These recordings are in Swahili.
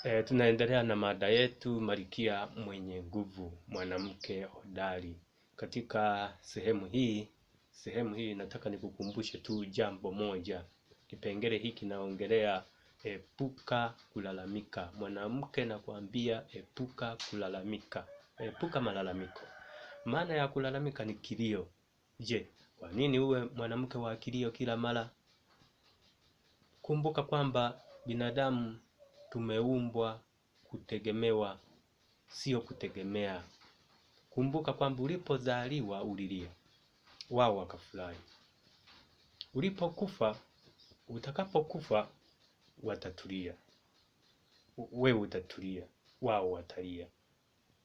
Tunaendelea na mada yetu, Malkia mwenye nguvu, mwanamke hodari. Katika sehemu hii nataka nikukumbushe tu jambo moja. Kipengele hiki naongelea epuka kulalamika. Mwanamke nakwambia epuka kulalamika. Epuka malalamiko. Maana ya kulalamika ni kilio. Je, kwa nini uwe mwanamke wa kilio kila mara? Kumbuka kwamba binadamu tumeumbwa kutegemewa, sio kutegemea. Kumbuka kwamba ulipozaliwa ulilia, wao wakafurahi. Ulipokufa, utakapokufa watatulia. Wewe utatulia, wao watalia.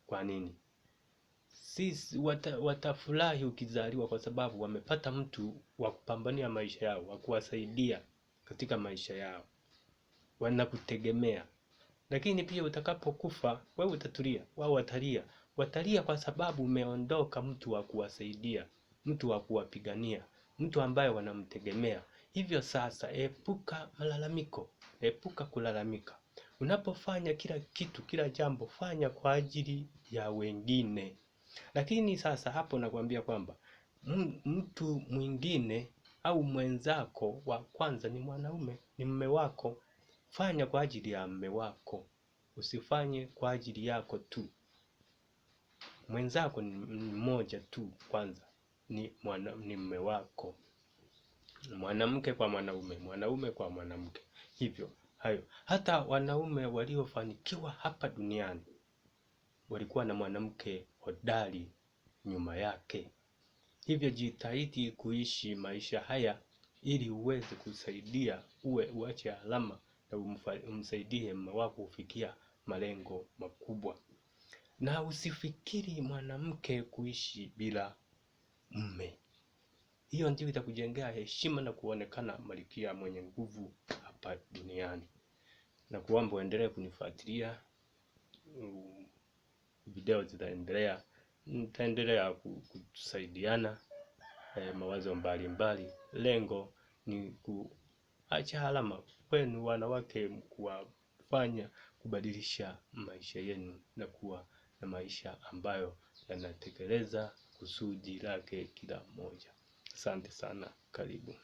Kwa nini? Sisi watafurahi ukizaliwa kwa sababu wamepata mtu wa kupambania maisha yao, wa kuwasaidia katika maisha yao. Wanakutegemea. Lakini pia utakapokufa wewe utatulia, wao watalia. Watalia kwa sababu umeondoka mtu wa kuwasaidia, mtu wa kuwapigania, mtu ambaye wanamtegemea. Hivyo sasa epuka malalamiko, epuka kulalamika. Unapofanya kila kitu, kila jambo, fanya kwa ajili ya wengine. Lakini sasa hapo nakwambia kwamba mtu mwingine au mwenzako wa kwanza ni mwanaume, ni mume wako. Fanya kwa ajili ya mume wako, usifanye kwa ajili yako tu. Mwenzako ni mmoja tu, kwanza ni mume wako. Mwanamke kwa mwanaume, mwanaume kwa mwanamke. Hivyo hayo, hata wanaume waliofanikiwa hapa duniani walikuwa na mwanamke hodari nyuma yake. Hivyo jitahidi kuishi maisha haya ili uweze kusaidia, uache alama na umsaidie mume wako kufikia malengo makubwa. Na usifikiri mwanamke kuishi bila mume. Hiyo ndio itakujengea heshima na kuonekana malkia mwenye nguvu hapa duniani. Na kuomba uendelee kunifuatilia. Video zitaendelea, nitaendelea kusaidiana mawazo mbalimbali. Lengo ni kuacha alama kwenu wanawake, kuwafanya kubadilisha maisha yenu na kuwa na maisha ambayo yanatekeleza kusudi lake kila mmoja. Asante sana, karibu.